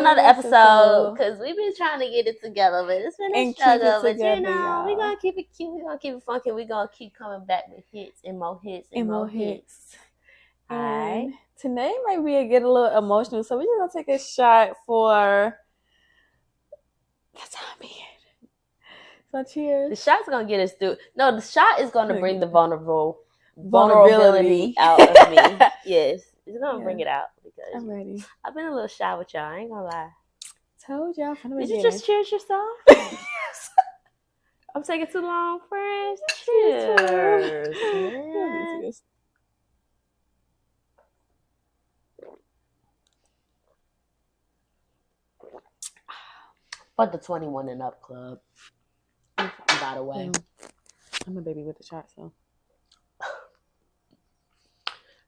another episode because we've been trying to get it together, but it's been a struggle. But we're gonna keep it cute. We're gonna keep it funky. We're gonna keep coming back with hits and more hits and more hits. All right. Today might be get a little emotional, so we're just gonna take a shot for the time being. So cheers. The shot's gonna get us through. No, the shot is gonna bring the vulnerability out of me. Yes, it's gonna bring it out because I'm ready. I've been a little shy with y'all. I ain't gonna lie. Told y'all from the beginning. Did you just cheers yourself? Yes. I'm taking too long, friends. Cheers. Cheers. For the 21 and up club. By the way, I'm a baby with the shot, so.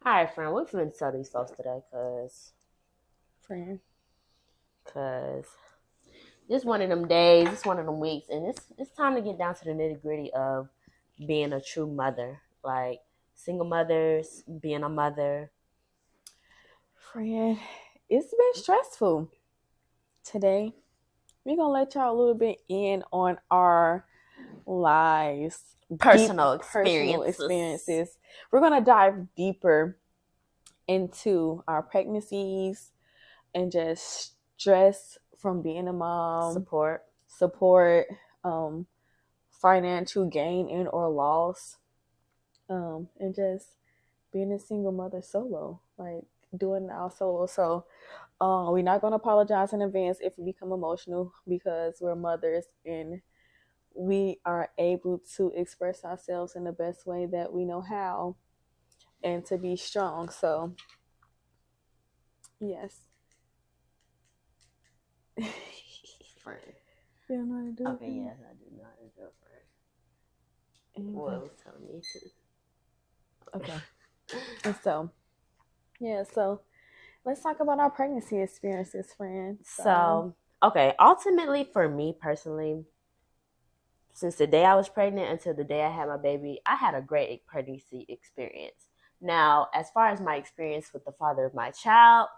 All right, friend. We're finna tell these folks today, cause this one of them days, it's one of them weeks, and it's time to get down to the nitty gritty of being a true mother, like single mothers, being a mother. Friend, it's been stressful. Today, we're gonna let y'all a little bit in on our lives, personal experiences. We're gonna dive deeper into our pregnancies and just stress from being a mom, support, financial gain and or loss, and just being a single mother solo, like doing our solo. So we're not going to apologize in advance if we become emotional because we're mothers and we are able to express ourselves in the best way that we know how and to be strong. So, yes. Friend. You don't know how to do it? Okay, yes, I do know how to do it, friend. Well, it was telling me to. Okay. And so, let's talk about our pregnancy experiences, friends. So, okay, ultimately for me personally, since the day I was pregnant until the day I had my baby, I had a great pregnancy experience. Now, as far as my experience with the father of my child,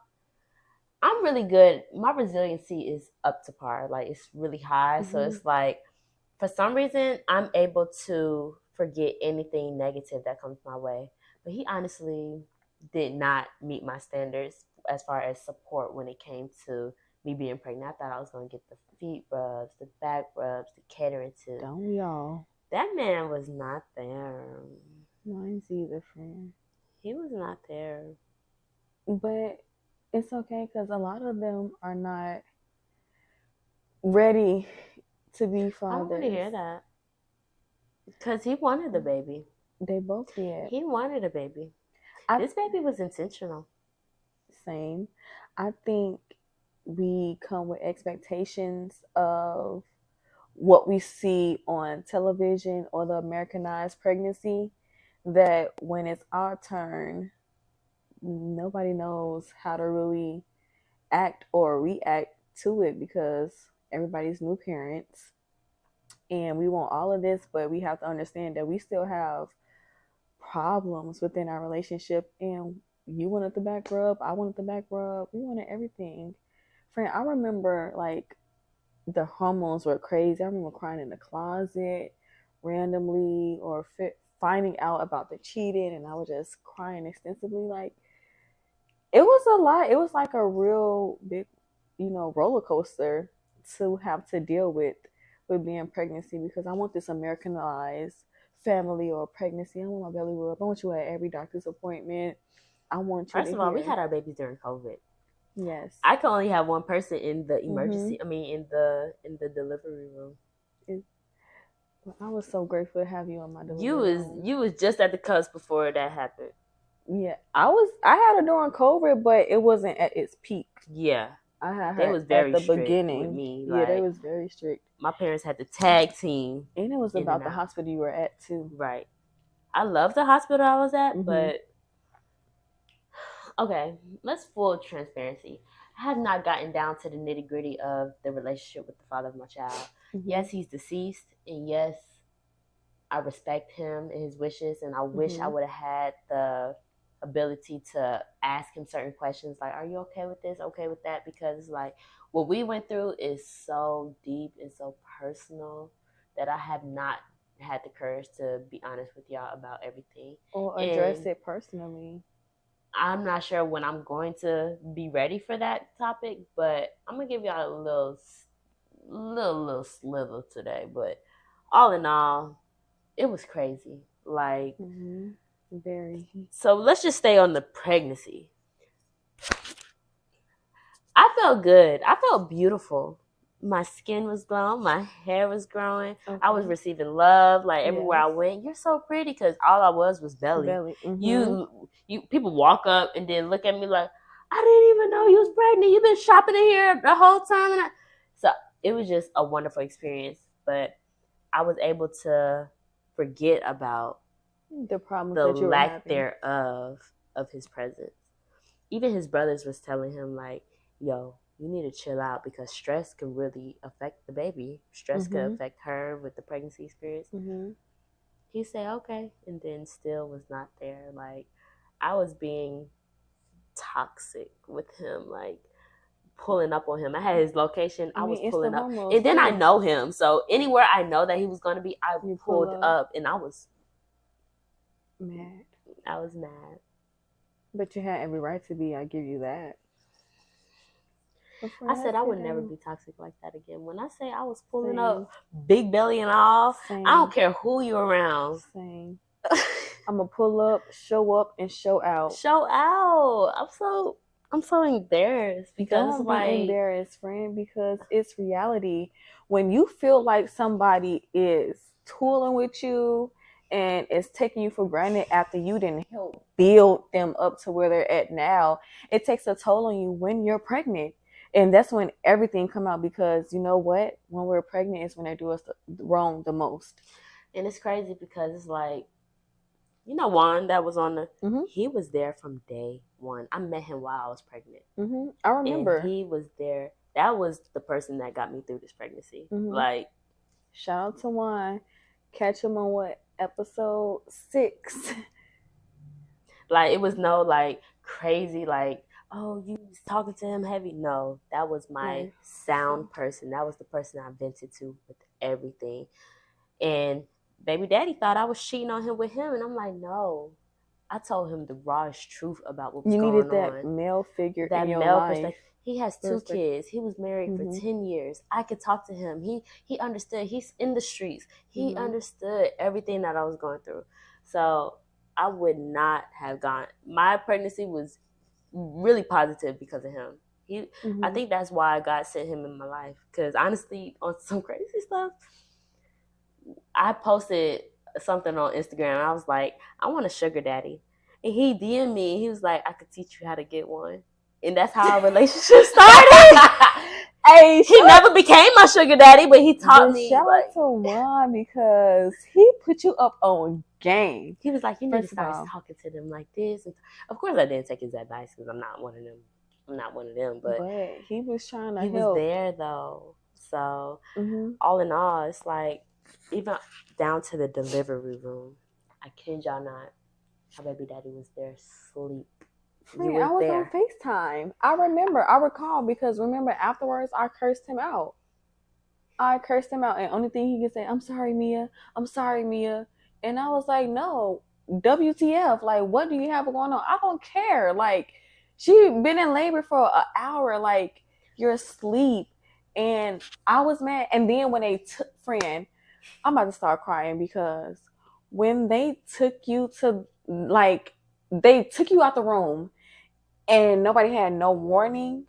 I'm really good. My resiliency is up to par. Like, it's really high. Mm-hmm. So it's like, for some reason, I'm able to forget anything negative that comes my way. But he honestly did not meet my standards as far as support when it came to me being pregnant. I thought I was going to get the feet rubs, the back rubs, the catering to. Don't we all? That man was not there. Mine's either, friend. He was not there. But it's okay because a lot of them are not ready to be fathers. I want to hear that. Because he wanted the baby. They both did. He wanted a baby. This baby was intentional. Same. I think we come with expectations of what we see on television or the Americanized pregnancy, that when it's our turn, nobody knows how to really act or react to it because everybody's new parents. And we want all of this, but we have to understand that we still have problems within our relationship. And you wanted the back rub, I wanted the back rub, we wanted everything. Friend, I remember like the hormones were crazy. I remember crying in the closet randomly or finding out about the cheating, and I was just crying extensively. Like, it was a lot. It was like a real big, roller coaster to have to deal with being pregnancy, because I want this Americanized family or pregnancy. I want my belly rub. I want you at every doctor's appointment. I want you. First of all, we had our babies during COVID. Yes. I could only have one person in the emergency. Mm-hmm. I mean, in the delivery room. I was so grateful to have you on my delivery room. You was just at the cusp before that happened. Yeah, I had her during COVID, but it wasn't at its peak. Yeah, I had her they was very at the strict beginning with me. Yeah, they was very strict. My parents had the tag team, and it was about the hospital you were at too. Right. I love the hospital I was at, but okay, let's full transparency. I have not gotten down to the nitty gritty of the relationship with the father of my child. Mm-hmm. Yes, he's deceased, and yes, I respect him and his wishes, and I wish I would have had the ability to ask him certain questions like, are you okay with this, okay with that? Because it's like, what we went through is so deep and so personal that I have not had the courage to be honest with y'all about everything. Or address And it personally. I'm not sure when I'm going to be ready for that topic, but I'm gonna give y'all a little slither today. But all in all, it was crazy. Like, Very. so let's just stay on the pregnancy. I felt good. I felt beautiful. My skin was glowing. My hair was growing. Okay. I was receiving love. Like everywhere Yes. I went, you're so pretty, because all I was belly. Belly. You people walk up and then look at me like, I didn't even know you was pregnant. You've been shopping in here the whole time, so it was just a wonderful experience. But I was able to forget about The problems the that you were lack having. thereof of his presence. Even his brothers was telling him like, yo, you need to chill out because stress can really affect the baby. Stress could affect her with the pregnancy experience. He said okay, and then still was not there. Like, I was being toxic with him, like pulling up on him. I had his location. I was It's the pulling up, hormones and then I too. know him, so anywhere I know that he was going to be, I You pull pulled up, and I was mad. I was mad. But you had every right to be. I give you that. I said I would never be toxic like that again. When I say I was pulling up, big belly and all, I don't care who you're around. Same. I'm gonna pull up, and show out. Show out. I'm so embarrassed because Don't be embarrassed, friend, because it's reality. When you feel like somebody is tooling with you and is taking you for granted after you didn't help build them up to where they're at now, it takes a toll on you when you're pregnant. And that's when everything come out, because you know what? When we're pregnant is when they do us wrong the most. And it's crazy because it's like, you know, Juan that was on the, he was there from day one. I met him while I was pregnant. I remember. And he was there. That was the person that got me through this pregnancy. Like, shout out to Juan. Catch him on what? Episode 6. Like, it was no like crazy like, oh, you was talking to him heavy. No, that was my sound person. That was the person I vented to with everything. And baby daddy thought I was cheating on him with him, and I'm like, no. I told him the rawest truth about what was going on. You needed that male figure in your life. He has 2 kids. He was married for 10 years. I could talk to him. He understood. He's in the streets. He understood everything that I was going through. So I would not have gone. My pregnancy was really positive because of him. I think that's why God sent him in my life. Because honestly, on some crazy stuff, I posted something on Instagram. I was like, I want a sugar daddy. And he DM'd me. He was like, I could teach you how to get one. And that's how our relationship started. Hey, he never became my sugar daddy, but he taught me. Shout out to Juan, because he put you up on game. He was like, you need to start talking to them like this. And of course, I didn't take his advice because I'm not one of them. But he was trying to help. He was there though. So all in all, it's like, even down to the delivery room, I kid y'all not, my baby daddy was there asleep. Friend, I was there on FaceTime. I recall, because remember afterwards I cursed him out. And only thing he could say, I'm sorry, Myia. And I was like, no, WTF? Like, what do you have going on? I don't care. Like, she been in labor for an hour. Like, you're asleep. And I was mad. And then when they took, friend, I'm about to start crying, because when they took you to, like, they took you out the room and nobody had no warning,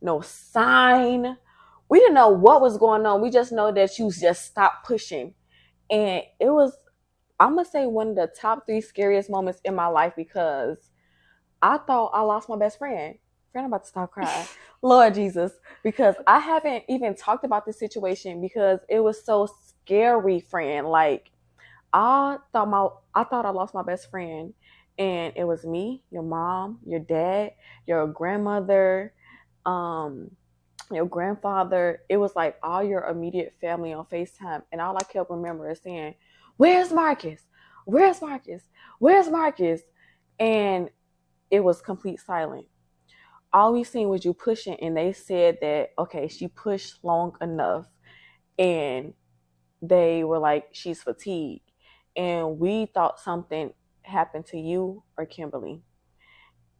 no sign. We didn't know what was going on. We just know that you just stopped pushing. And it was, I'm going to say, one of the top 3 scariest moments in my life, because I thought I lost my best friend. Friend, I'm about to stop crying. Lord Jesus. Because I haven't even talked about this situation because it was so scary, friend. Like, I thought I lost my best friend. And it was me, your mom, your dad, your grandmother, your grandfather. It was like all your immediate family on FaceTime. And all I kept remembering is saying, where's Marcus? Where's Marcus? Where's Marcus? And it was complete silence. all we seen was you pushing, and they said that okay, she pushed long enough, and they were like, she's fatigued, and we thought something happened to you or Kimberly.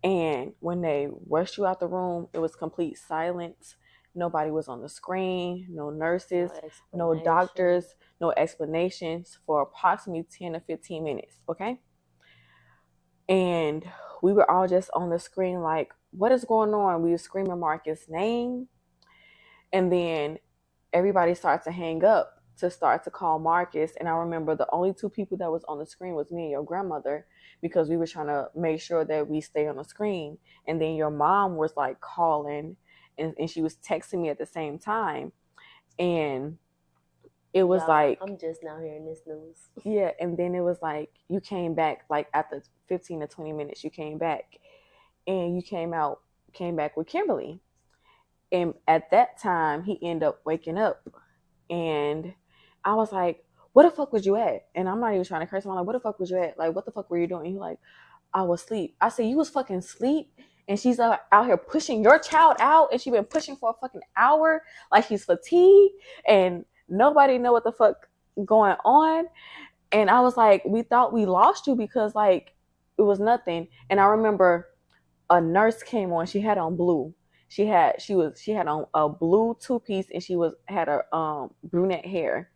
And when they rushed you out the room, it was complete silence. Nobody was on the screen, no nurses, No no explanation. doctors, no explanations for approximately 10 to 15 minutes. Okay. And we were all just on the screen, like, what is going on? We were screaming Marcus' name. And then everybody started to hang up to start to call Marcus. And I remember the only two people that was on the screen was me and your grandmother, because we were trying to make sure that we stay on the screen. And then your mom was like calling, and she was texting me at the same time. And it was Y'all, like, I'm just now hearing this news. yeah. And then it was like, you came back, like after 15 to 20 minutes, you came back, and you came back with Kimberly. And at that time, he ended up waking up. And I was like, "What the fuck was you at?" And I'm not even trying to curse him. I'm like, "What the fuck was you at? Like, what the fuck were you doing?" And he's like, "I was asleep." I said, "You was fucking asleep?" And she's out here pushing your child out, and she been pushing for a fucking hour, like she's fatigued, and nobody know what the fuck going on. And I was like, "We thought we lost you because like it was nothing." And I remember a nurse came on. She had on blue. She had on a blue two piece, and she was had a brunette hair.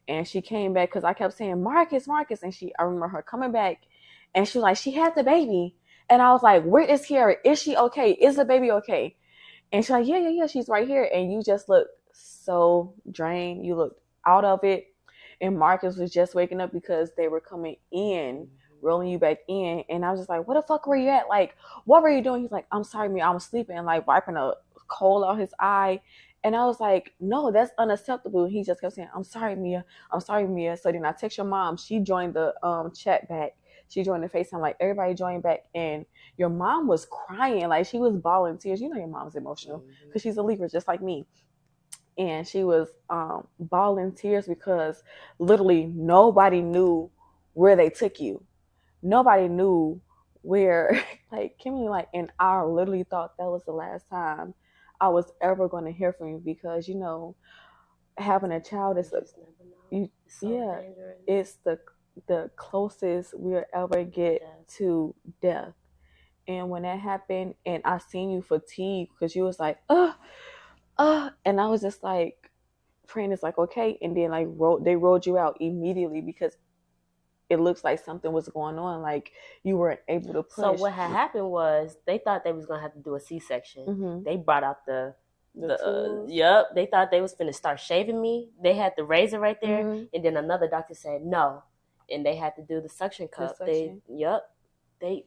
And she came back because I kept saying Marcus, Marcus, and I remember her coming back, and she was like, she had the baby, and I was like, where is Kiara? Is she okay? Is the baby okay? And she's like, yeah, yeah, yeah, she's right here. And you just looked so drained. You looked out of it. And Marcus was just waking up because they were coming in, rolling you back in. And I was just like, what the fuck were you at? Like, what were you doing? He's like, I'm sorry, Myia, I'm sleeping, and like wiping a coal out his eye. And I was like, no, that's unacceptable. He just kept saying, I'm sorry, Myia. I'm sorry, Myia. So then I text your mom. She joined the chat back. She joined the FaceTime. Like everybody joined back, and your mom was crying, like she was bawling tears. You know your mom's emotional because she's a Libra just like me. And she was bawling tears because literally nobody knew where they took you. Nobody knew where, like Kimberly, like, and I literally thought that was the last time I was ever going to hear from you, because you know having a child You is a just never know. you It's so yeah, dangerous. it's the closest we'll ever get Death. to death. And when that happened, and I seen you fatigued because you was like, and I was just like, praying is like, okay. And then like they rolled you out immediately because it looks like something was going on. Like you weren't able to So push. what had happened was they thought they was gonna have to do a C-section. Mm-hmm. They brought out the Tools. yep. They thought they was finna start shaving me. They had the razor right there, Mm-hmm. and then another doctor said no, and they had to do the suction The cup. They suction. yep. They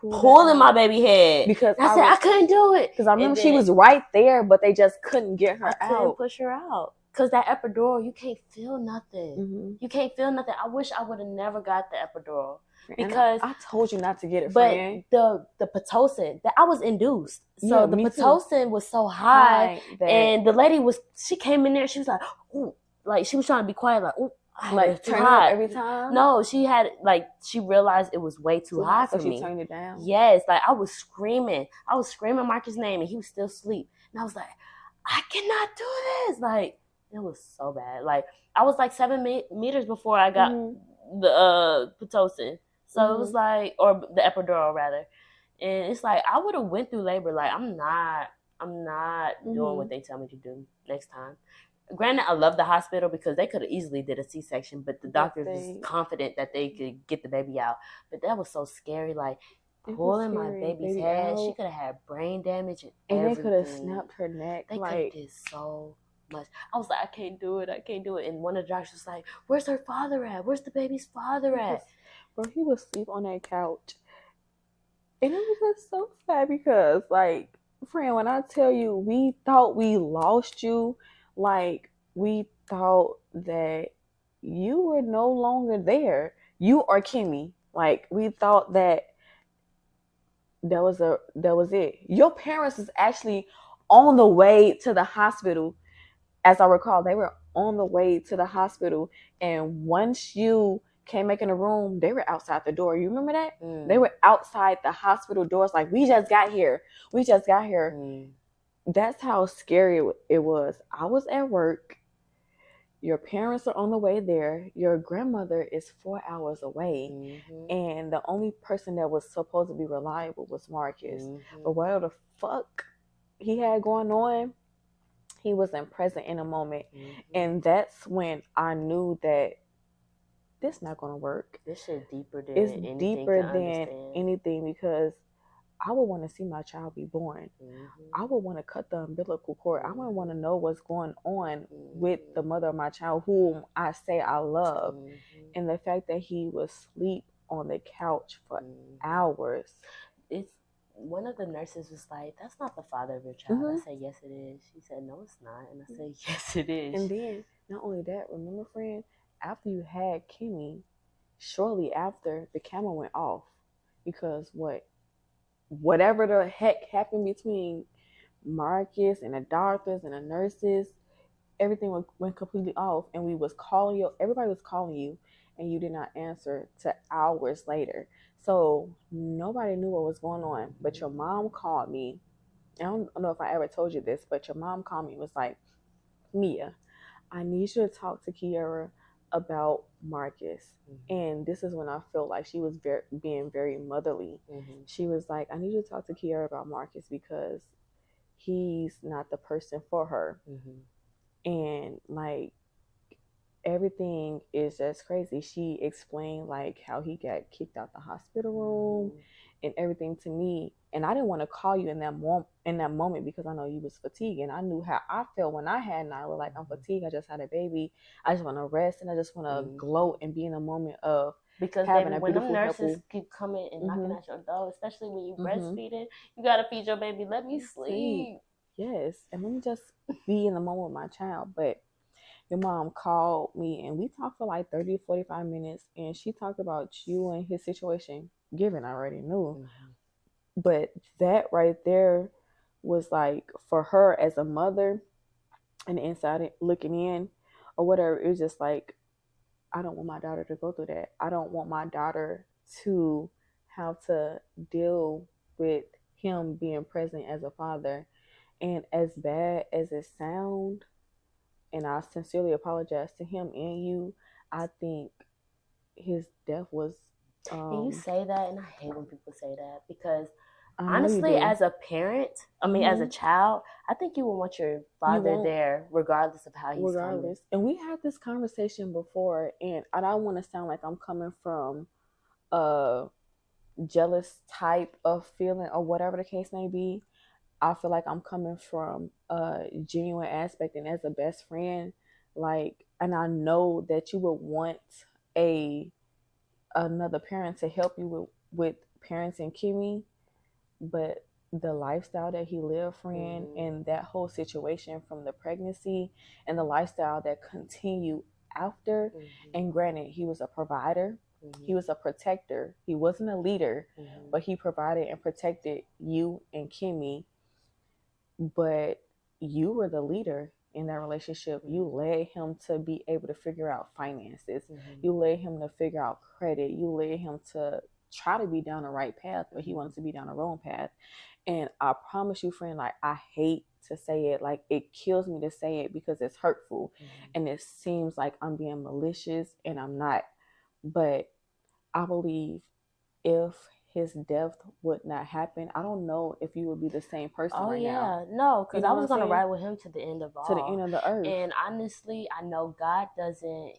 Pulled it pulling my out baby head. because And I said I couldn't do it, because I and remember she then was right there, but they just couldn't get I her couldn't out. push her out because that epidural, you can't feel nothing. Mm-hmm. You can't feel nothing. I wish I would have never got the epidural And because, I told you not to get it, but friend. the pitocin that I was induced, so Yeah, the me too. pitocin was so high, that and the lady she came in there, she was like, ooh, like she was trying to be quiet, like, ooh, like it's too turn it up hot. every time. No, she had like she realized it was way too high so for she me. turned it down. Yes, like I was screaming Marcus' name, and he was still asleep, and I was like, I cannot do this. Like it was so bad. Like I was like 7 meters before I got the pitocin, so it was like, or the epidural rather, and it's like I would have went through labor. Like I'm not doing what they tell me to do next time. Granted, I love the hospital because they could have easily did a C-section, but the doctor was confident that they could get the baby out. But that was so scary, like pulling my baby's head. Out. She could have had brain damage and everything. They could have snapped her neck. They could have did so much. I was like, I can't do it. And one of the doctors was like, where's her father at? Where's the baby's father at? Bro, he was asleep on that couch. And it was just so sad because, like, friend, when I tell you, we thought we lost you, like, we thought that you were no longer there. You or Kimmy. Like, we thought that was it. Your parents is actually on the way to the hospital. As I recall, they were on the way to the hospital. And once you came back in the room, they were outside the door. You remember that? They Mm. were outside the hospital doors, like, we just got here. We just got here. Mm. That's how scary it was. I was at work. Your parents are on the way there. Your grandmother is 4 hours away. Mm-hmm. And the only person that was supposed to be reliable was Marcus. Mm-hmm. But whatever the fuck he had going on, he wasn't present in a moment. Mm-hmm. And that's when I knew that this not gonna work. This shit deeper It's than anything deeper can than understand. anything, because I would want to see my child be born. Mm-hmm. I would want to cut the umbilical cord. I would want to know what's going on with the mother of my child, whom I say I love. Mm-hmm. And the fact that he was asleep on the couch for hours. It's one of the nurses was like, "That's not the father of your child." I said, "Yes, it is." She said, "No, it's not." And I said, "Yes, it is." And then, not only that, remember, friend, after you had Kimmy, shortly after, the camera went off, because whatever the heck happened between Marcus and the doctors and the nurses, everything went completely off, and we was calling you. Everybody was calling you, and you did not answer to hours later. So nobody knew what was going on. But your mom called me. I don't know if I ever told you this, but your mom called me and was like, "Mia, I need you to talk to Kiara about Marcus." And this is when I felt like she was being very motherly. She was like, "I need you to talk to Kiara about Marcus, because he's not the person for her." And like, everything is just crazy. She explained like how he got kicked out the hospital room and everything to me. And I didn't want to call you in that moment, because I know you was fatigued, and I knew how I felt when I had Nyla. Like, I'm fatigued. I just had a baby. I just want to rest, and I just want to gloat and be in a moment of Because having baby, a when them beautiful, nurses helpful. keep coming and knocking at your door, especially when you Mm-hmm. breastfeeding, you gotta feed your baby. Let me sleep. Yes, and let me just be in the moment with my child. But your mom called me, and we talked for like 30 45 minutes, and she talked about you and his situation. Given I already knew, but that right there was like, for her as a mother, and inside looking in or whatever, it was just like, I don't want my daughter to go through that. I don't want my daughter to have to deal with him being present as a father. And as bad as it sounds, and I sincerely apologize to him and you, I think his death was. And you say that, and I hate when people say that, because I know you honestly, do. as a parent, as a child, I think you will want your father there regardless of how he's coming. And we had this conversation before, and I don't want to sound like I'm coming from a jealous type of feeling or whatever the case may be. I feel like I'm coming from a genuine aspect, and as a best friend, like, and I know that you would want a another parent to help you with parenting Kimmy, but the lifestyle that he lived, friend, and that whole situation from the pregnancy and the lifestyle that continued after, and granted, he was a provider, he was a protector, he wasn't a leader, but he provided and protected you and Kimmy. But you were the leader in that relationship. You led him to be able to figure out finances. You led him to figure out credit. You led him to try to be down the right path, but he wanted to be down the wrong path. And I promise you, friend, like, I hate to say it, like, it kills me to say it, because it's hurtful and it seems like I'm being malicious, and I'm not. But I believe if his death would not happen, I don't know if you would be the same person right now. No, because You know I what was I'm gonna saying? ride with him to the end of all. To the end of the earth. And honestly, I know God doesn't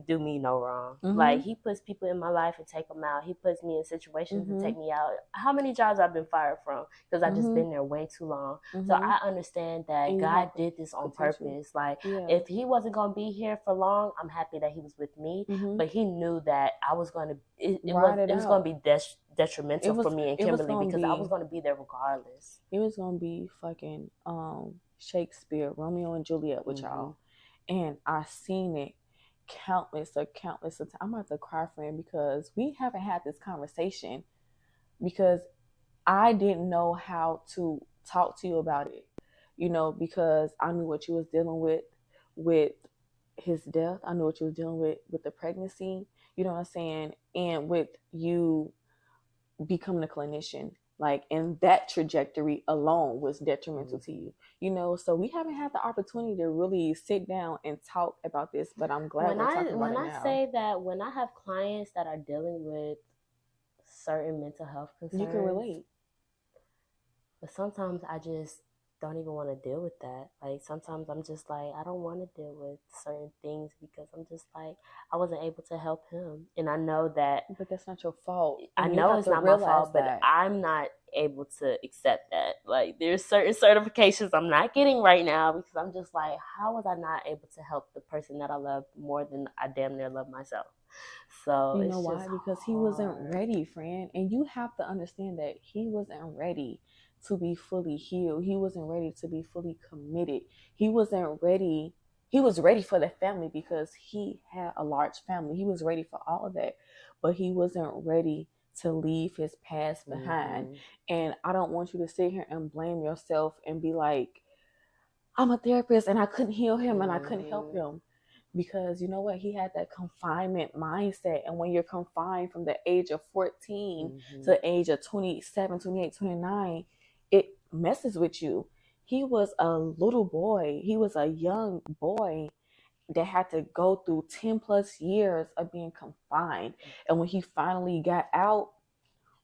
do me no wrong. Like, he puts people in my life and take them out. He puts me in situations and take me out. How many jobs I've been fired from because I just been there way too long. So I understand that And God did this on purpose. Like, if he wasn't gonna be here for long, I'm happy that he was with me. But he knew that I was gonna it was gonna be detrimental for me and Kimberly, because I was gonna be there regardless. It was gonna be fucking Shakespeare, Romeo and Juliet with y'all. And I seen it countless of times. I'm about to cry, friend, because we haven't had this conversation, because I didn't know how to talk to you about it, because I knew what you was dealing with his death. I knew what you was dealing with the pregnancy. You know what I'm saying? And with you becoming a clinician, like, and that trajectory alone was detrimental to you, you know. So we haven't had the opportunity to really sit down and talk about this, but I'm glad When we're I talking about when it I now. say that, when I have clients that are dealing with certain mental health You can concerns, relate. but sometimes I just don't even want to deal with that. Like sometimes I'm just like, I don't want to deal with certain things because I'm just like, I wasn't able to help him, and I know that, But that's not your fault, I and you know have it's to not my realize fault, but that. I'm not able to accept that. Like there's certain certifications I'm not getting right now because I'm just like, how was I not able to help the person that I love more than I damn near love myself? So You know it's just why? Because he wasn't hard. ready, friend. And you have to understand that he wasn't ready to be fully healed. He wasn't ready to be fully committed. He wasn't ready. He was ready for the family because he had a large family. He was ready for all of that. But he wasn't ready to leave his past behind. Mm-hmm. And I don't want you to sit here and blame yourself and be like, I'm a therapist and I couldn't heal him and I couldn't help Mm-hmm. him. Because you know what? He had that confinement mindset. And when you're confined from the age of 14 to Mm-hmm. the age of 27, 28, 29, it messes with you. He was a little boy. He was a young boy that had to go through 10 plus years of being confined. And when he finally got out,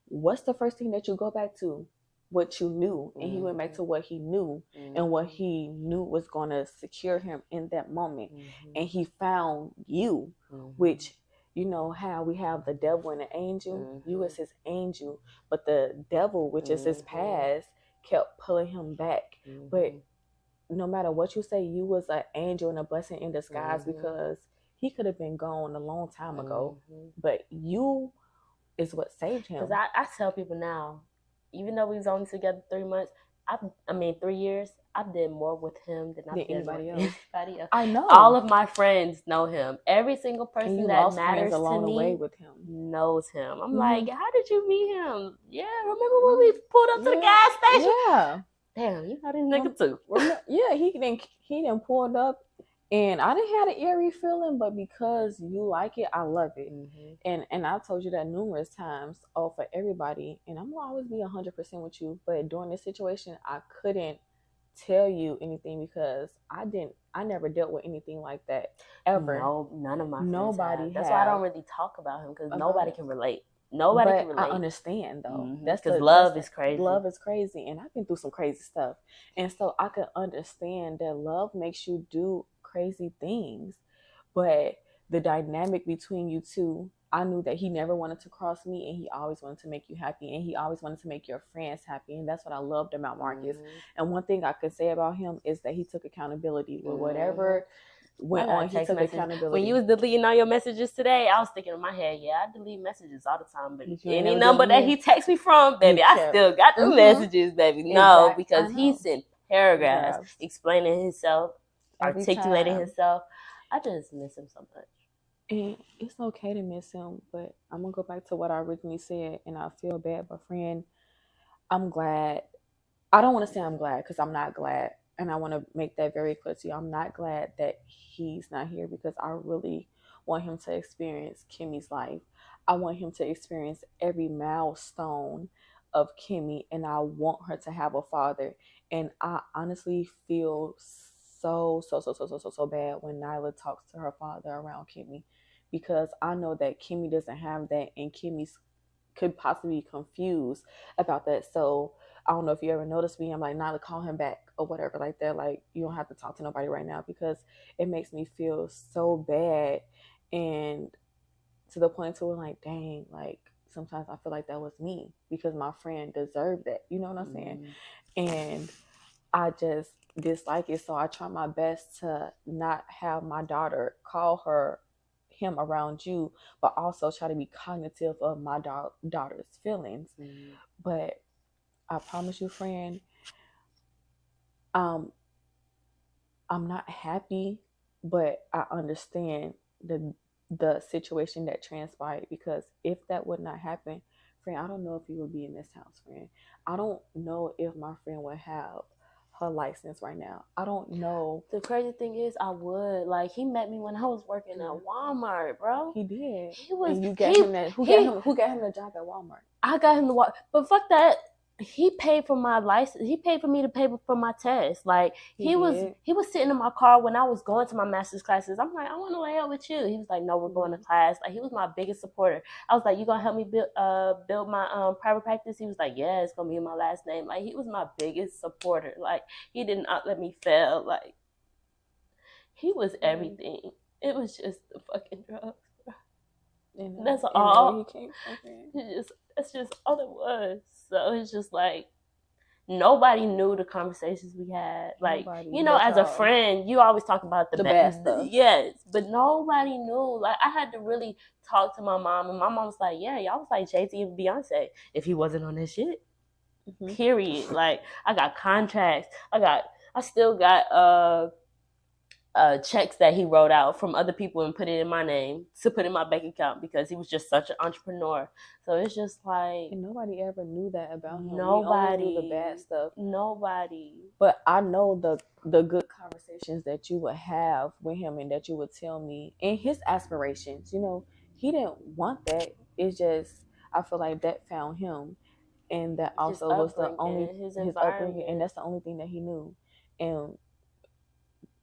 what's the first thing that you go back to? What you knew. And he went back Mm-hmm. to what he knew and what Mm-hmm. he knew was going to secure him in that moment. Mm-hmm. And he found you, Mm-hmm. which, you know, how we have the devil and the angel. You Mm-hmm. was his angel, but the devil, which is his Mm-hmm. past, kept pulling him back. But Mm-hmm. no matter what you say, you was an angel and a blessing in disguise, Mm-hmm. because he could have been gone a long time ago, Mm-hmm. but you is what saved Because him. I tell people now, even though we was only together 3 months, I mean 3 years, I've did more with him than Than I've done with anybody else. anybody else. I All know. of my friends know him. Every single And person you that lost friends matters to along the way me with him. knows him. I'm Mm-hmm. like, how did you meet him? Yeah, remember when we pulled up to the Yeah, gas station? yeah. Damn, you know this nigga too. Yeah, he didn't pulled up, and I didn't have an eerie feeling, but because you like it, I love it. Mm-hmm. And I've told you that numerous times, oh, for everybody, and I'm gonna always be 100% with you. But during this situation, I couldn't tell you anything because I never dealt with anything like that ever. No, none of my friends Nobody have. That's why I have don't really talk about him because about nobody it. can relate. Nobody can But I relate. understand though. Because love is crazy. Love is crazy, and I've been through some crazy stuff, and so I can understand that love makes you do crazy things. But the dynamic between you two, I knew that he never wanted to cross me, and he always wanted to make you happy, and he always wanted to make your friends happy, and that's what I loved about Marcus. Mm-hmm. And one thing I could say about him is that he took accountability with Mm-hmm. whatever I went got a on. He text took message when you accountability. was deleting all your messages today. I was thinking in my head, yeah, I delete messages all the time, but But you ain't any never did number with that me. he texts me from, You baby, I kept. still got the Mm-hmm. messages, baby. No, Exact. because I he know. sent paragraphs Paragraphs explaining himself, every articulating time. himself. I just miss him so much. And it's okay to miss him, but I'm gonna go back to what I originally said, and I feel bad, but friend, I'm glad. I don't want to say I'm glad because I'm not glad, and I want to make that very clear to you. I'm not glad that he's not here because I really want him to experience Kimmy's life. I want him to experience every milestone of Kimmy, and I want her to have a father. And I honestly feel so bad when Nyla talks to her father around Kimmy, because I know that Kimmy doesn't have that, and Kimmy's could possibly be confused about that. So I don't know if you ever noticed me. I'm like, not to call him back or whatever like that. Like, you don't have to talk to nobody right now, because it makes me feel so bad, and to the point to where, like, dang, like sometimes I feel like that was me because my friend deserved that. You know what I'm saying? Mm-hmm. And I just dislike it. So I try my best to not have my daughter call him around you, but also try to be cognitive of my daughter's feelings. Mm-hmm. But I promise you, friend, um, I'm not happy, but I understand the situation that transpired, because if that would not happen, friend, I don't know if you would be in this house, friend. I don't know if my friend would have her license right now. I don't know. The crazy thing is, I would like he met me when I was working at Walmart, bro. He did. He was. And you got him that. Who got him the job at Walmart? I got him the walk, but fuck that. He paid for my license. He paid for me to pay for my test. Like he was sitting in my car when I was going to my master's classes. I'm like, I want to lay out with you. He was like, no, we're going to class. Like he was my biggest supporter. I was like, you gonna help me build my private practice? He was like, yeah, it's gonna be my last name. Like he was my biggest supporter. Like he did not let me fail. Like he was everything. It was just the fucking drugs. And that's all. That's just all it was. So it's just like nobody knew the conversations we had. Like as a friend, you always talk about the bad stuff. Yes, but nobody knew. Like I had to really talk to my mom, and my mom was like, "Yeah, y'all was like Jay-Z and Beyonce if he wasn't on this shit." Period. Like I got contracts. I still got checks that he wrote out from other people and put it in my name to put in my bank account because he was just such an entrepreneur. So it's just like and nobody ever knew that about him. Nobody knew the bad stuff. Nobody. But I know the good conversations that you would have with him and that you would tell me and his aspirations. He didn't want that. It's just I feel like that found him, and that also was the only his upbringing, and that's the only thing that he knew. And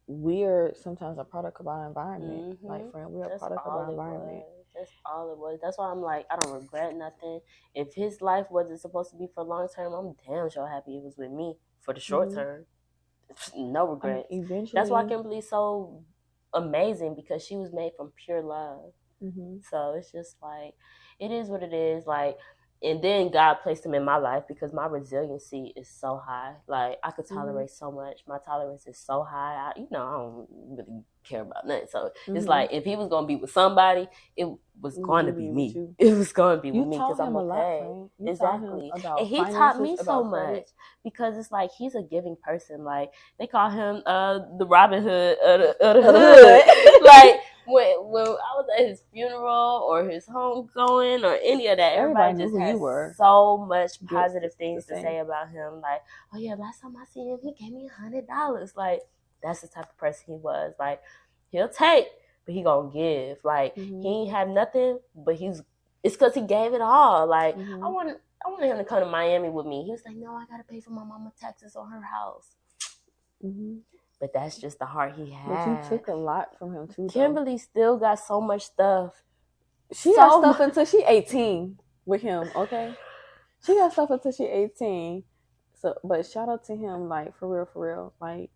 we're sometimes a product of our environment. Like, friend, we're a product of our environment. That's all it was. That's why I'm like, I don't regret nothing. If his life wasn't supposed to be for long term, I'm damn sure happy it was with me for the short term. No regrets. Eventually, that's why Kimberly's so amazing, because she was made from pure love. So it's just like, it is what it is. Like, and then God placed him in my life because my resiliency is so high. Like I could tolerate so much. My tolerance is so high. I don't really care about nothing. So it's like, if he was gonna be with somebody, it was going to be me. It was going to be with me because I'm okay. Exactly. And he taught me so much because it's like he's a giving person. Like they call him the Robin Hood of the hood. Like when I was at his funeral or his homegoing or any of that, everybody just had so much positive things to say about him. Like, oh yeah, last time I seen him, he gave me $100. Like that's the type of person he was. Like he'll take, but he gonna give. Like he ain't have nothing, but it's because he gave it all. Like I wanted him to come to Miami with me. He was like, no, I gotta pay for my mama's taxes on her house. But that's just the heart he had. But you took a lot from him too. Kimberly still got so much stuff. She got stuff until she 18 with him. Okay, she got stuff until she 18. So, but shout out to him, like for real, like.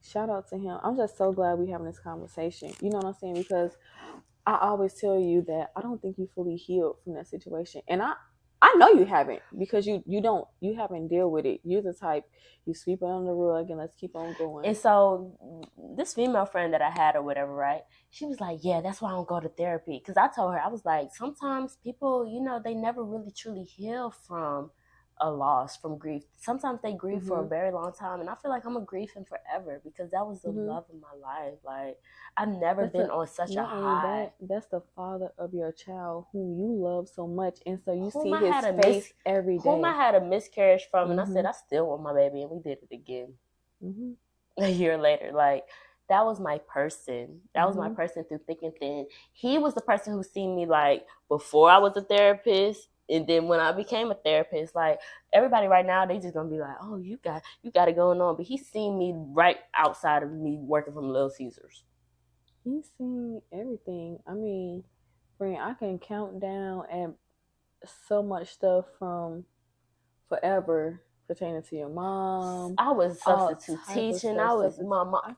Shout out to him. I'm just so glad we having this conversation. You know what I'm saying? Because I always tell you that I don't think you fully healed from that situation. And I know you haven't, because you haven't dealt with it. You're the type, you sweep it under the rug and let's keep on going. And so this female friend that I had or whatever, right? She was like, yeah, that's why I don't go to therapy. Because I told her, I was like, sometimes people, they never really truly heal from a loss, from grief. Sometimes they grieve for a very long time, and I feel like I'm gonna grieve him forever because that was the love of my life. Like I've never been on such a high. That's the father of your child whom you love so much, and so you see his face every day. Whom I had a miscarriage from, and I said I still want my baby, and we did it again a year later. Like that was my person. That was my person through thick and thin. He was the person who seen me like before I was a therapist. And then when I became a therapist, like everybody right now, they just gonna be like, "Oh, you got it going on." But he's seen me right outside of me working from Little Caesars. He's seen everything. I mean, friend, I can count down at so much stuff from forever pertaining to your mom. I was substitute teaching. I was my mom.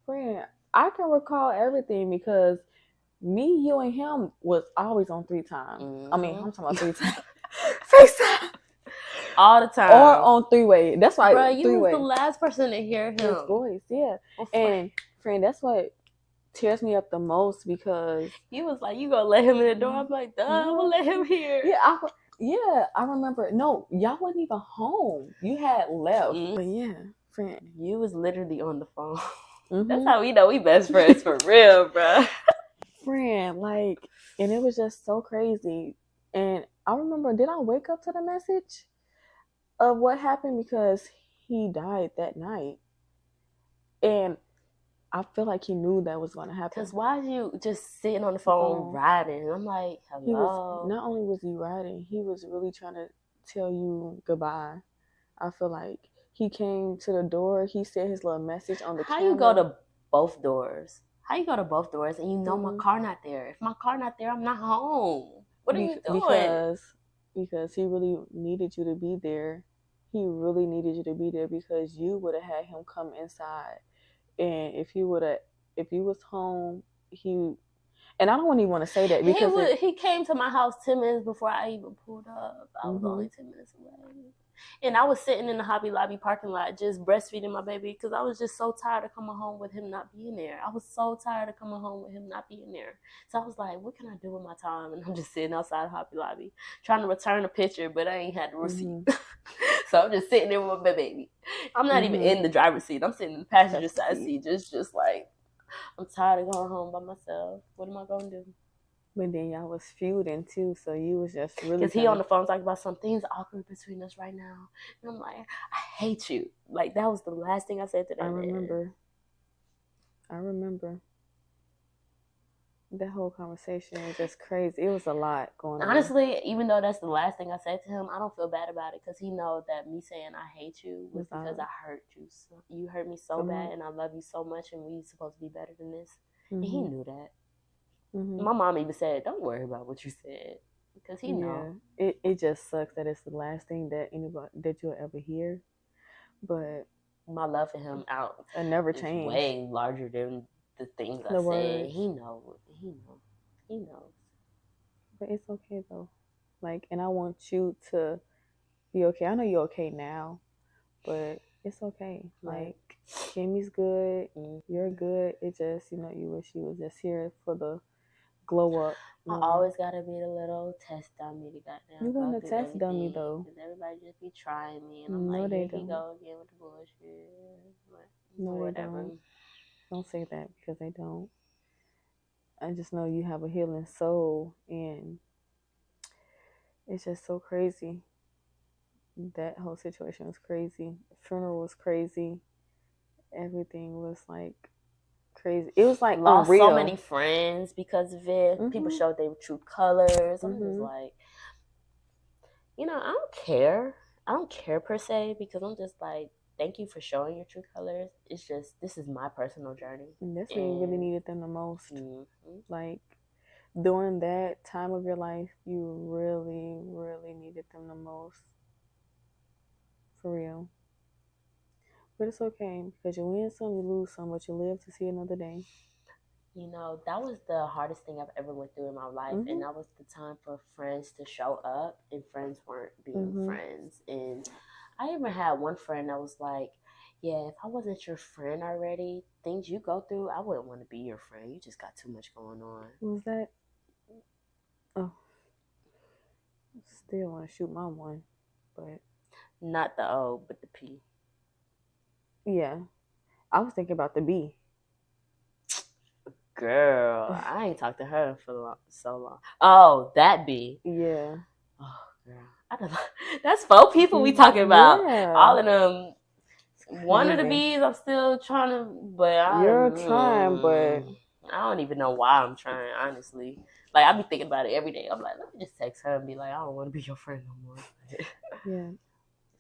Friend, I can recall everything because me, you, and him was always on 3 times. I mean, I'm talking about 3 times. FaceTime. All the time. Or on 3-way. That's why. Bruh, you was the last person to hear his voice. Yeah. And friend, that's what tears me up the most, because you was like, you gonna let him in the door? I'm like, duh, I'm gonna let him here. Yeah, I remember. No, y'all wasn't even home. You had left. But yeah, friend, you was literally on the phone. That's how we know we best friends for real, bro. Friend, like, and it was just so crazy. And I remember, did I wake up to the message of what happened? Because he died that night, and I feel like he knew that was going to happen. Cause why are you just sitting on the The phone phone. riding? And I'm like, He was hello. not only was he riding, he was really trying to tell you goodbye. I feel like he came to the door. He said his little message on the How you go camera. to both doors? How you go to both doors and you know my Mm-hmm. car not there? If my car not there, I'm not home. What are you doing? Because he really needed you to be there. He really needed you to be there because you would have had him come inside, and if you was home, he and I don't even want to say that because it. He came to my house 10 minutes before I even pulled up. I was Mm-hmm. only 10 minutes away. And I was sitting in the Hobby Lobby parking lot just breastfeeding my baby because I was just so tired of coming home with him not being there. I was so tired of coming home with him not being there. So I was like, what can I do with my time? And I'm just sitting outside Hobby Lobby trying to return a picture, but I ain't had the receipt. Mm-hmm. So I'm just sitting there with my baby. I'm not even Mm-hmm. in the driver's seat. I'm sitting in the passenger Pastor side seat. seat, just like I'm tired of going home by myself. What am I gonna do? But then y'all was feuding too, so you was just really Because he trying on to. the phone talking about some things awkward between us right now. And I'm like, I hate you. Like, that was the last thing I said to I that man. remember. I remember. That whole conversation was just crazy. It was a lot going on. Honestly, even though that's the last thing I said to him, I don't feel bad about it because he knows that me saying I hate you was Was because I hurt you. So, you hurt me so so bad much. and I love you so much and we supposed to be better than this. And he Mhm. knew that. Mhm. My mom even said, don't worry about what you said because he Yeah. know. It just sucks that it's the last thing that anybody that you'll ever hear. But My love for him out it never is changed. way larger than the things I The said. words. He knows. He knows. He knows. But it's okay though. Like, and I want you to be okay. I know you're okay now, but it's okay. Right. Like, Kimmy's good. Mm. You're good. It just, you wish you was just here for the glow up I moment. always gotta be the little test dummy to You goddamn want go a through test dummy everything though. because everybody just be trying me and I'm No, like, they here he don't. go again with the bullshit. But No, they whatever. don't. Don't say that because they don't. I just know you have a healing soul, and it's just so crazy. That whole situation was crazy. The funeral was crazy. Everything was like crazy. It was like Lost so many unreal. friends because of it. People Mhm. showed their true colors. I'm just Mhm. like, I don't care. I don't care per se because I'm just like, thank you for showing your true colors. It's just this is my personal journey, And that's when you really and needed them the most. mhm. Like during that time of your life, you really, really needed them the most. For real. But it's okay because you win some, you lose some, but you live to see another day. That was the hardest thing I've ever went through in my life, and Mhm. that was the time for friends to show up, and friends weren't being Mhm. friends. And I even had one friend that was like, "Yeah, if I wasn't your friend already, things you go through, I wouldn't want to be your friend. You just got too much going on." What was that? Oh, still want to shoot my one, but Not the O, but the P. yeah, I was thinking about the B. Girl, I ain't talked to her for so long. Oh, that B. Yeah. Oh, girl, I don't know. That's 4 people we talking about. Yeah. All of them. It's One of the crazy. bees, I'm still trying to, but You're trying, but I don't even know why I'm trying. Honestly, like I be thinking about it every day. I'm like, let me just text her and be like, I don't want to be your friend no more. yeah,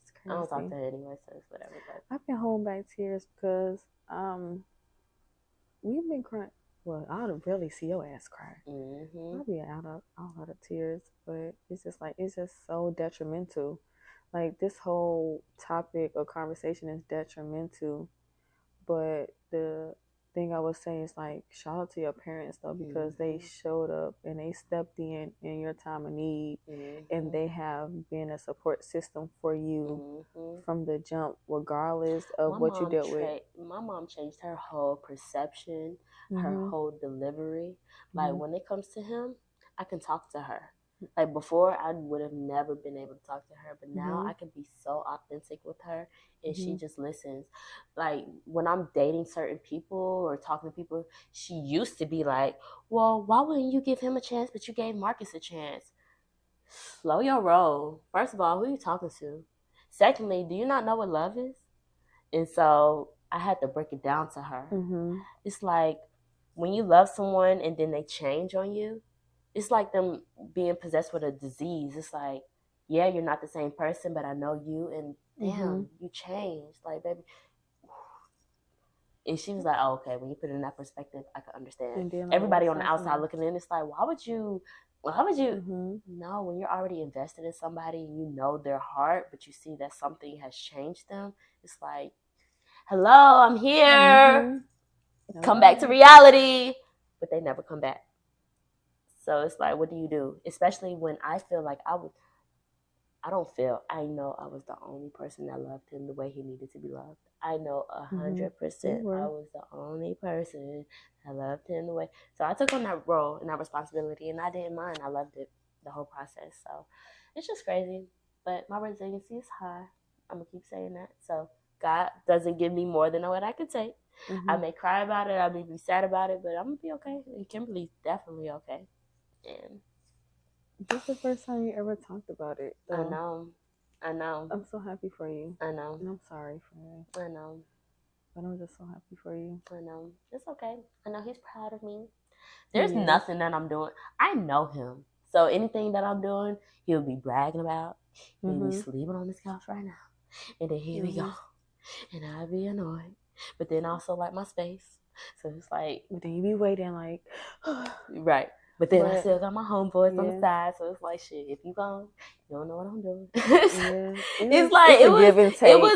it's I don't talk crazy. to her anyway, so it's whatever. But I've been holding back tears because we've been crying. Well, I don't really see your ass cry. mm-hmm. I'll be out of tears, but it's just so detrimental. Like this whole topic or conversation is detrimental. But the thing I was saying is like shout out to your parents though because they Mm-hmm. showed up and they stepped in your time of need, and Mm-hmm. they have been a support system for you Mm-hmm. from the jump, regardless of what you dealt with. My mom changed her whole perception, her Mhm. whole delivery. Like Mhm. when it comes to him, I can talk to her. Like before, I would have never been able to talk to her, but now Mhm. I can be so authentic with her, and she Mhm. just listens. Like when I'm dating certain people or talking to people, she used to be like, "Well, why wouldn't you give him a chance, but you gave Marcus a chance?" Slow your roll. First of all, who are you talking to? Secondly, do you not know what love is? And so I had to break it down to her. Mm-hmm. It's like when you love someone and then they change on you, it's like them being possessed with a disease. It's like, yeah, you're not the same person, but I know you, and Mm-hmm. damn, you changed. Like, baby. And she was like, oh, okay, when you put it in that perspective, I can understand. And then like Everybody what's on the outside happening? looking in, it's like, why would you Mm-hmm. no, when you're already invested in somebody and you know their heart, but you see that something has changed them, it's like, hello, I'm here. Mm-hmm. Come back to Hello. reality. But they never come back. So it's like, what do you do? Especially when I feel like I know I was the only person that loved him the way he needed to be loved. I know Mm-hmm. You 100% I were. was the only person that loved him the way. So I took on that role and that responsibility, and I didn't mind. I loved it, the whole process. So it's just crazy. But my resiliency is high. I'm gonna keep saying that. So God doesn't give me more than what I can take. I Mm-hmm. may cry about it, I may be sad about it, but I'm gonna be okay. And Kimberly's definitely okay. And This is the first time you ever talked about it, I though. know, I know, I'm so happy for you. I know. And I'm sorry for it. I know. But I'm just so happy for you. I know. It's okay. I know he's proud of me. There's He is. nothing that I'm doing. I know him. So anything that I'm doing, he'll be bragging about. He'll be Mm-hmm. sleeping on this couch right now. And then here we go. Mm-hmm. And I'll be annoyed. But then also like my space. So it's like, But then you be waiting like, right. But then I but still got my homeboys on the yeah, side. So it's like, shit, if you gone, you don't know what I'm doing. yeah. It's like It's a give and take.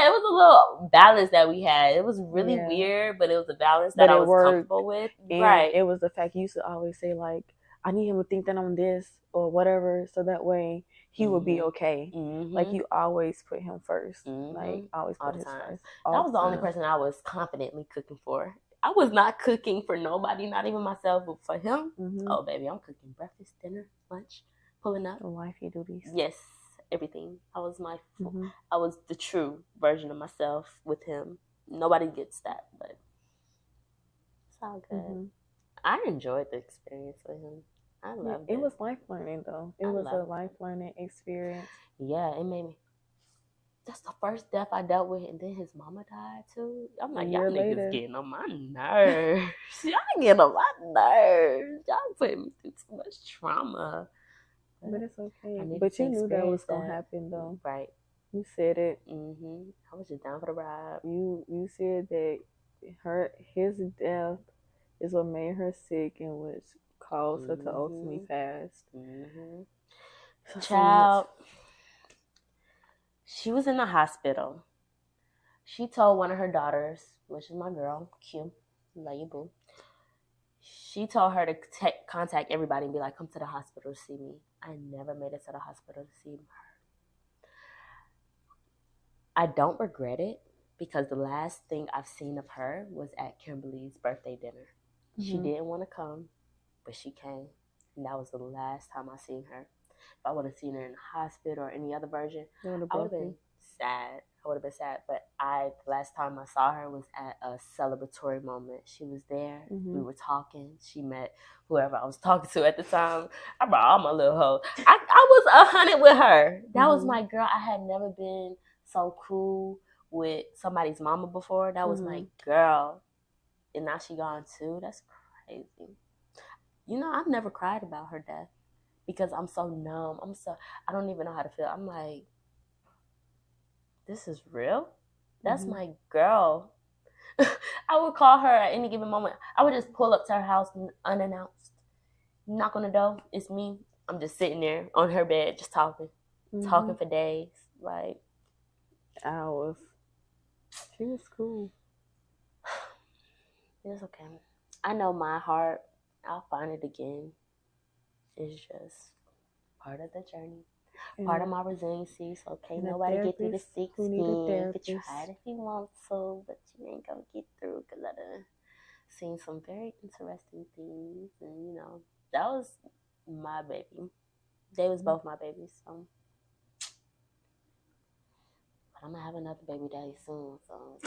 it was a little balance that we had. It was really Yeah. weird, but it was a balance that But I it was worked. comfortable with. And Right. it was the fact you used to always say like, I need him to think that I'm this or whatever, so that way he would be Mhm. okay. Like Mhm. you always put him first. Like Mhm. always All put the his time. first That all was the the only time. person I was confidently cooking for. I was not cooking for nobody, not even myself, but for him. Mm-hmm. Oh baby, I'm cooking breakfast, dinner, lunch, pulling up. The wifey duties. Yes, everything. Mm-hmm. I was the true version of myself with him. Nobody gets that, but it's all good. Mm-hmm. I enjoyed the experience with him. I Yeah, loved it it. was life learning though. It I was a loved life it. learning experience. Yeah, it made me. That's the first death I dealt with, and then his mama died too. I'm A like, y'all year niggas later. getting on my nerves. Y'all getting on my nerves. Y'all putting me through too much trauma. But But it's I okay. needed But to you knew that experience was gonna that. happen though. Right. You said it. I was just down for the ride. You said that his death is what made her sick and which caused her to ultimately hmm fast. hmm So much. Child, she was in the hospital. She told one of her daughters, which is my girl, Q, love you boo. She told her to contact everybody and be like, come to the hospital to see me. I never made it to the hospital to see her. I don't regret it because the last thing I've seen of her was at Kimberly's birthday dinner. She Mm-hmm. didn't want to come, but she came. And that was the last time I seen her. If I would have seen her in the hospital or any other version, They would have I would have broke been you. sad. I would have been sad. But the last time I saw her was at a celebratory moment. She was there. Mm-hmm. We were talking. She met whoever I was talking to at the time. I brought all my little hoes. I was 100 with her. That was Mm-hmm. my girl. I had never been so cool with somebody's mama before. That was my Mm-hmm. girl. And now she gone too. That's crazy. I've never cried about her death because I'm so numb. I don't even know how to feel. I'm like, this is real? That's Mm-hmm. my girl. I would call her at any given moment. I would just pull up to her house unannounced, knock on the door. It's me. I'm just sitting there on her bed, just Mm-hmm. talking for days. Like, Hours. She was cool. it's okay. I know my heart. I'll find it again. It's just part of the journey, And part of a, my resiliency. So can't and a nobody get through the therapist thick who needed skin. You could therapist. try it if you want to, but you ain't gonna get through because I done seen some very interesting things, and that was my baby. They was both my babies. So, but I'm gonna have another baby daddy soon. So,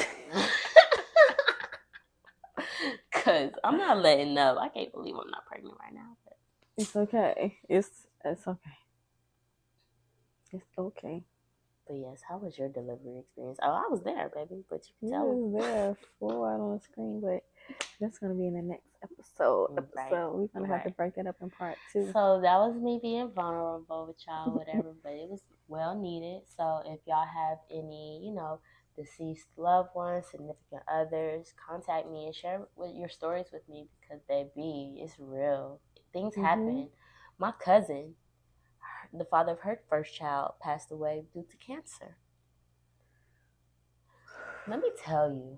cause I'm not letting up. I can't believe I'm not pregnant right now. But It's okay. It's okay. It's okay. But yes, how was your delivery experience? Oh, I was there, baby, but you can You tell was there full out on the screen, but that's gonna be in the next episode. them. Right, We're gonna have to right. break that up in part two. So that was me being vulnerable with y'all, whatever, but it was well needed. So if y'all have any, deceased loved ones, significant others, contact me and share with your stories with me because baby, it's real. Things Mm-hmm. happen. My cousin, the father of her first child, passed away due to cancer. Let me tell you.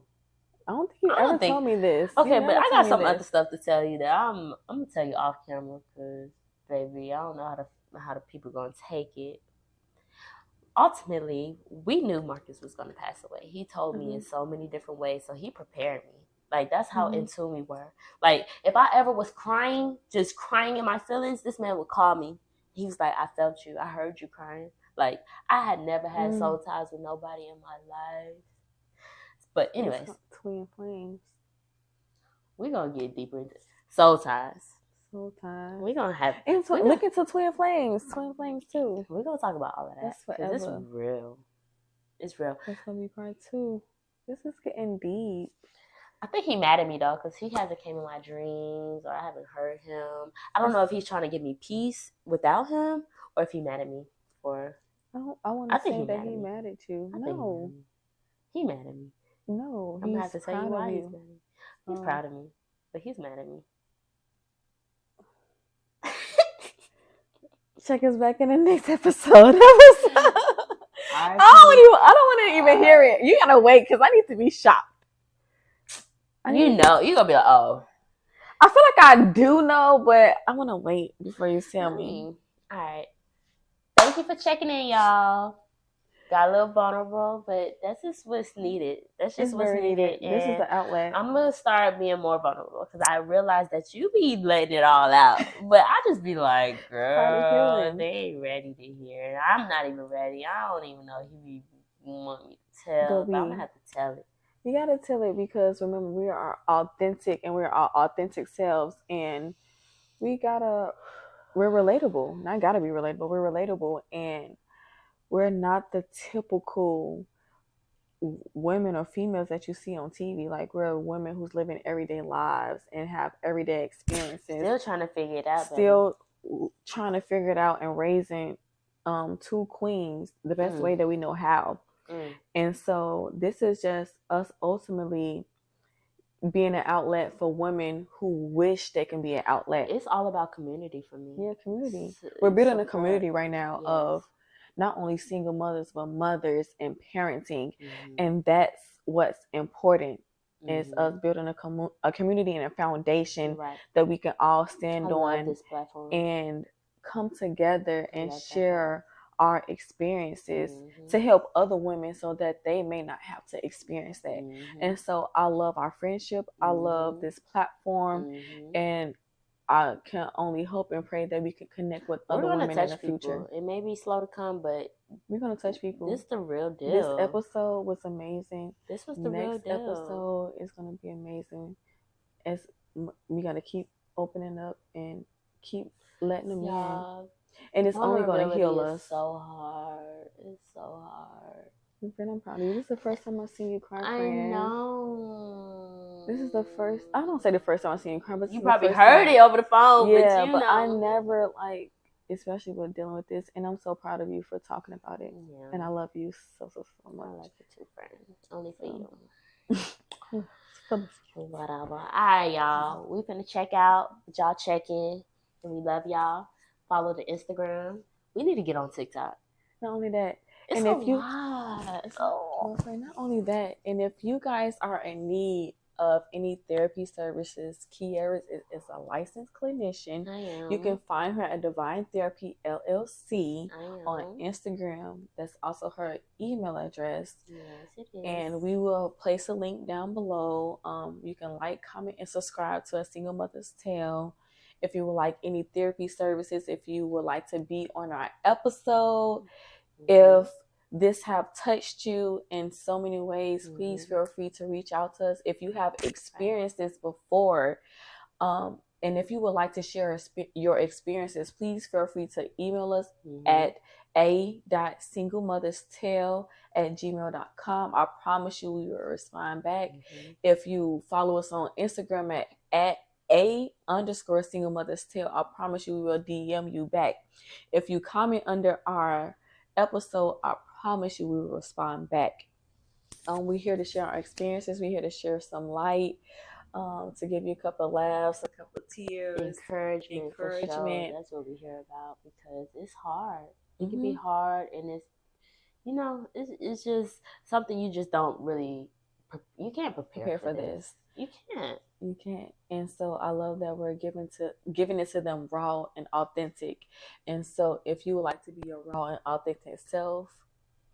I don't think you I ever don't think told me this. You Okay, but never I told got me some other this. stuff to tell you that I'm gonna tell you off camera because baby, I don't know how the people gonna take it. Ultimately, we knew Marcus was gonna pass away. He told me Mm-hmm. in so many different ways, so he prepared me. Like that's how Mm-hmm. in tune we were. Like if I ever was crying, just crying in my feelings, this man would call me. He was like, "I felt you. I heard you crying." Like I had never had Mm. soul ties with nobody in my life. But It's anyways, called Twin Flames. we're gonna get deeper into soul ties. Soul Ties. We're gonna have And we're look gonna into Twin Flames. Twin Flames too. we're gonna talk about all of that That's because it's forever. real. It's real. That's gonna be part two. This is getting deep. I think he mad at me though because he hasn't came in my dreams or I haven't heard him. I don't know if he's trying to give me peace without him or if he mad at me for. I want I to think say he that mad he at me. mad at you. I think No, he mad at me. no, I'm gonna he's have to tell you proud of why he's you. mad at me. He's proud of me, but he's mad at me. Check us back in the next episode. I don't want to even hear it. You gotta wait because I need to be shocked. You know, you're gonna be like, oh. I feel like I do know, but I want to wait before you tell me. All right. Thank you for checking in, y'all. Got a little vulnerable, but that's just what's needed. That's just It's what's very needed. needed. This is And the outlet. I'm gonna start being more vulnerable because I realize that you be letting it all out, but I just be like, Part of girl, healing. they ain't ready to hear it. I'm not even ready. I don't even know if he want me to tell, but I'm gonna have to tell it. You gotta tell it because remember we are authentic and we're our authentic selves, and we're relatable. Not gotta be relatable. We're relatable, and we're not the typical women or females that you see on TV. Like we're women who's living everyday lives and have everyday experiences. Still trying to figure it out. Still trying to figure it out and raising two queens the best way that we know how. And so this is just us ultimately being an outlet for women who wish they can be an outlet. It's all about community for me. Yeah, community. We're building a community right now of not only single mothers but mothers and parenting, and that's what's important. Is us building a community and a foundation that we can all stand on this platform and come together and share our experiences to help other women so that they may not have to experience that. And so I love our friendship. I love this platform, and I can only hope and pray that we can connect with other women in the future. It may be slow to come, but we're gonna touch people. This is the real deal. This episode was amazing. This was the real deal. Next episode is gonna be amazing. As we gotta keep opening up and keep letting them in. And it's only gonna heal us. So hard. It's so hard. I'm proud of you. This is the first time I've seen you cry, friend. I know. This is the first. I don't say the first time I've seen you cry, but you probably heard it over the phone. Yeah, but I never especially with dealing with this. And I'm so proud of you for talking about it. Yeah. And I love you so much. I like you too, friend. Only for you. Whatever. All right, y'all. We finna check out. Y'all check in, and we love y'all. Follow the Instagram. We need to get on TikTok. Not only that, it's and if you lot. Not only that, and if you guys are in need of any therapy services, Kiara is a licensed clinician. I am. You can find her at Divine Therapy LLC on Instagram. That's also her email address. Yes, it is. And we will place a link down below. You can like, comment, and subscribe to A Single Mother's Tale. If you would like any therapy services, if you would like to be on our episode, if this have touched you in so many ways, please feel free to reach out to us. If you have experienced this before, and if you would like to share your experiences, please feel free to email us at a.singlemotherstale@gmail.com. I promise you we will respond back. Mm-hmm. If you follow us on Instagram at a_single-mother's-tale, I promise you we will DM you back. If you comment under our episode, I promise you we will respond back. We're here to share our experiences. We're here to share some light, to give you a couple of laughs, a couple of tears, encouragement. For sure. That's what we hear about, because it's hard. It can be hard, and it's just something you just don't really, you can't prepare for this. You can't. You can't. And so I love that we're giving it to them raw and authentic. And so if you would like to be your raw and authentic self,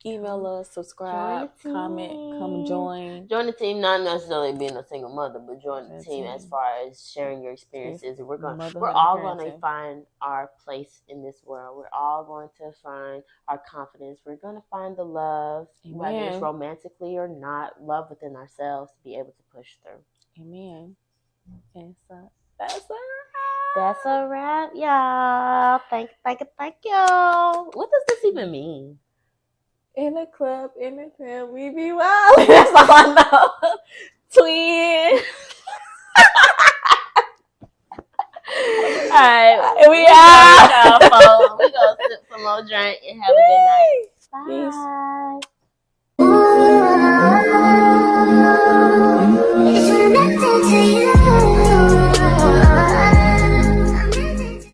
email us, subscribe, comment, come join the team. Not necessarily being a single mother, but join the team as far as sharing your experiences. And we're all going to find our place in this world. We're all going to find our confidence. We're going to find the love, whether it's romantically or not, love within ourselves to be able to push through. Amen. And so that's a wrap. That's a wrap, y'all. Thank you. What does this even mean? In the club, we be wild. That's all I know. Twin. All right, we out. We gonna sip some more drink and have a good night. Bye. Peace.